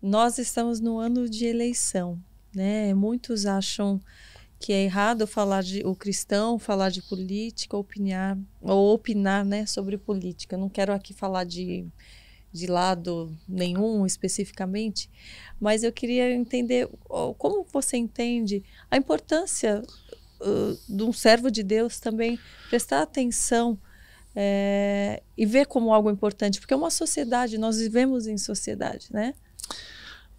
nós estamos no ano de eleição, né? Muitos acham que é errado o cristão falar de política, opinar, né, sobre política. Eu não quero aqui falar de lado nenhum especificamente, mas eu queria entender como você entende a importância de um servo de Deus também prestar atenção e ver como algo importante, porque é uma sociedade, nós vivemos em sociedade, né?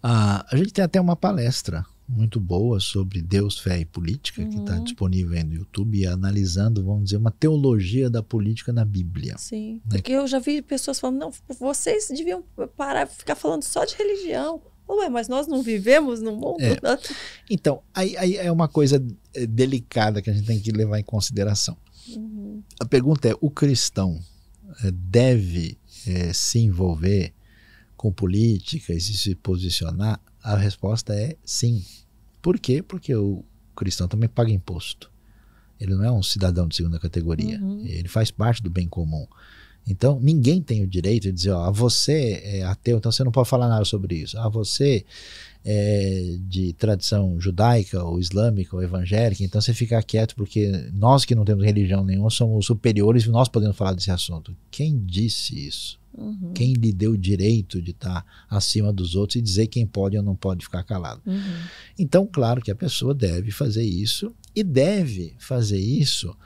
A gente tem até uma palestra muito boa sobre Deus, fé e política, que está disponível aí no YouTube, analisando, vamos dizer, uma teologia da política na Bíblia. Sim, né? Porque eu já vi pessoas falando, não, vocês deviam parar, ficar falando só de religião. Ué, mas nós não vivemos no mundo? Então, aí é uma coisa delicada que a gente tem que levar em consideração. A pergunta é, o cristão deve se envolver com política e se posicionar? A resposta é sim. Por quê? Porque o cristão também paga imposto. Ele não é um cidadão de segunda categoria. Ele faz parte do bem comum. Então, ninguém tem o direito de dizer, você é ateu, então você não pode falar nada sobre isso. Você é de tradição judaica ou islâmica ou evangélica, então você fica quieto porque nós que não temos religião nenhuma somos superiores e nós podemos falar desse assunto. Quem disse isso? Quem lhe deu o direito de estar acima dos outros e dizer quem pode ou não pode ficar calado? Então, claro que a pessoa deve fazer isso e deve fazer isso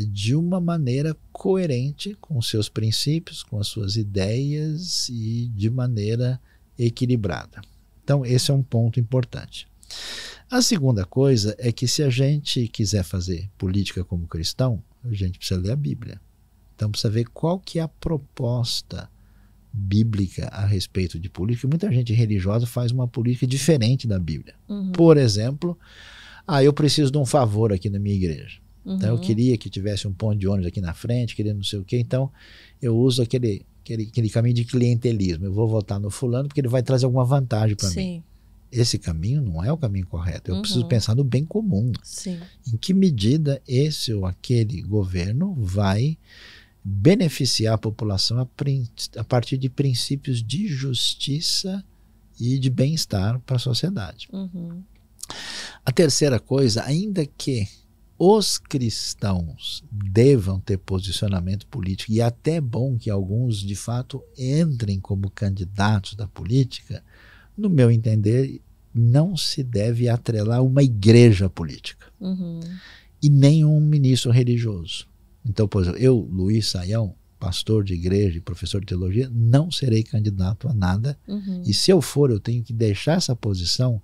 de uma maneira coerente com os seus princípios, com as suas ideias e de maneira equilibrada. Então, esse é um ponto importante. A segunda coisa é que se a gente quiser fazer política como cristão, a gente precisa ler a Bíblia. Então precisa ver qual que é a proposta bíblica a respeito de política. Muita gente religiosa faz uma política diferente da Bíblia. Por exemplo, eu preciso de um favor aqui na minha igreja. Então eu queria que tivesse um ponto de ônibus aqui na frente, queria não sei o quê, então eu uso aquele caminho de clientelismo. Eu vou votar no fulano porque ele vai trazer alguma vantagem para mim. Esse caminho não é o caminho correto. Eu preciso pensar no bem comum. Em que medida esse ou aquele governo vai beneficiar a população a partir de princípios de justiça e de bem-estar para a sociedade. A terceira coisa, ainda que os cristãos devam ter posicionamento político, e até é bom que alguns de fato entrem como candidatos da política, no meu entender, não se deve atrelar uma igreja política e nem um ministro religioso. Então, por exemplo, eu, Luiz Saião, pastor de igreja e professor de teologia, não serei candidato a nada. E se eu for, eu tenho que deixar essa posição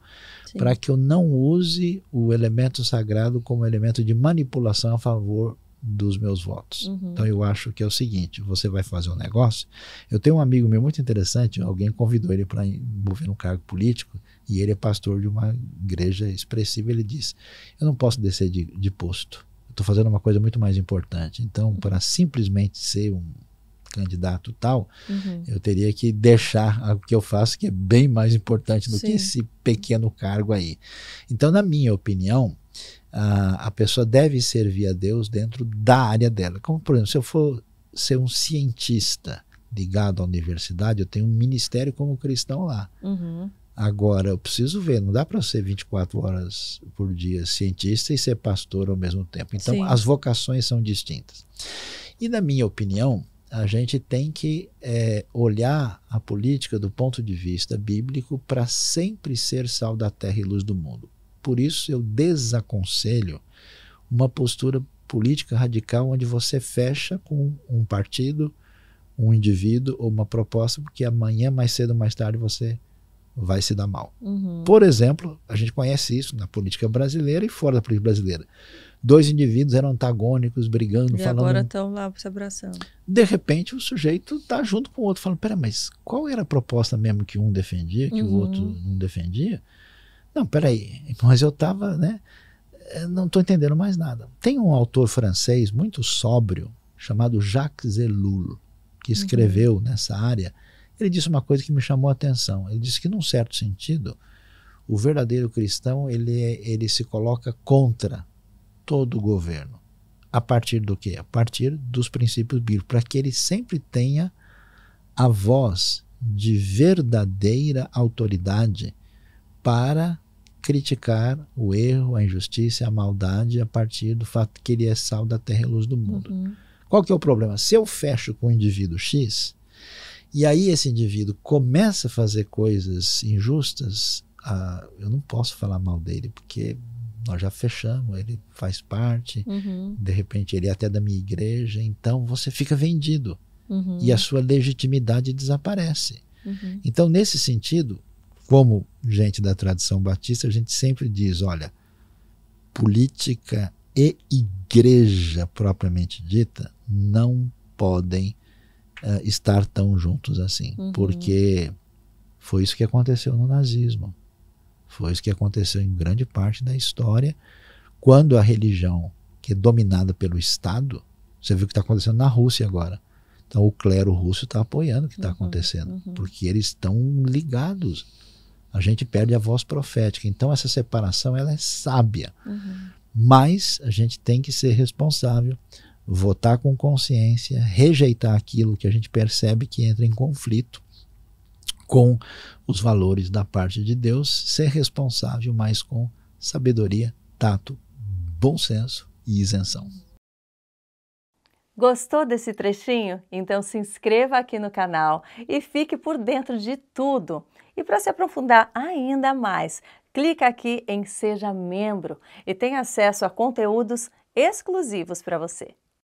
para que eu não use o elemento sagrado como elemento de manipulação a favor dos meus votos. Então eu acho que é o seguinte, você vai fazer um negócio, eu tenho um amigo meu muito interessante, alguém convidou ele para envolver num cargo político, e ele é pastor de uma igreja expressiva, ele disse, eu não posso descer de posto, eu estou fazendo uma coisa muito mais importante, então para simplesmente ser um candidato tal, eu teria que deixar o que eu faço, que é bem mais importante do que esse pequeno cargo aí. Então, na minha opinião, a pessoa deve servir a Deus dentro da área dela. Como, por exemplo, se eu for ser um cientista ligado à universidade, eu tenho um ministério como cristão lá. Agora, eu preciso ver, não dá para ser 24 horas por dia cientista e ser pastor ao mesmo tempo. Então, as vocações são distintas. E, na minha opinião, a gente tem que olhar a política do ponto de vista bíblico para sempre ser sal da terra e luz do mundo. Por isso eu desaconselho uma postura política radical onde você fecha com um partido, um indivíduo ou uma proposta, porque amanhã, mais cedo ou mais tarde, você vai se dar mal. Por exemplo, a gente conhece isso na política brasileira e fora da política brasileira. 2 indivíduos eram antagônicos, brigando, e falando... agora estão lá se abraçando. De repente o sujeito está junto com o outro, falando, pera, mas qual era a proposta mesmo que um defendia, que o outro não defendia? Não, peraí, mas eu estava, né? Não estou entendendo mais nada. Tem um autor francês muito sóbrio, chamado Jacques Ellul, que escreveu nessa área. Ele disse uma coisa que me chamou a atenção. Ele disse que, num certo sentido, o verdadeiro cristão ele se coloca contra todo o governo. A partir do quê? A partir dos princípios bíblicos, para que ele sempre tenha a voz de verdadeira autoridade para criticar o erro, a injustiça e a maldade a partir do fato que ele é sal da terra e luz do mundo. Qual que é o problema? Se eu fecho com o indivíduo X, e aí esse indivíduo começa a fazer coisas injustas, eu não posso falar mal dele, porque nós já fechamos, ele faz parte, de repente ele é até da minha igreja, então você fica vendido e a sua legitimidade desaparece. Então, nesse sentido, como gente da tradição batista, a gente sempre diz, olha, política e igreja propriamente dita não podem estar tão juntos assim, porque foi isso que aconteceu no nazismo. Foi isso que aconteceu em grande parte da história, quando a religião, que é dominada pelo Estado, você viu o que está acontecendo na Rússia agora. Então o clero russo está apoiando o que está acontecendo, porque eles estão ligados. A gente perde a voz profética. Então essa separação ela é sábia. Mas a gente tem que ser responsável, votar com consciência, rejeitar aquilo que a gente percebe que entra em conflito com os valores da parte de Deus, ser responsável, mas com sabedoria, tato, bom senso e isenção. Gostou desse trechinho? Então se inscreva aqui no canal e fique por dentro de tudo. E para se aprofundar ainda mais, clica aqui em Seja Membro e tenha acesso a conteúdos exclusivos para você.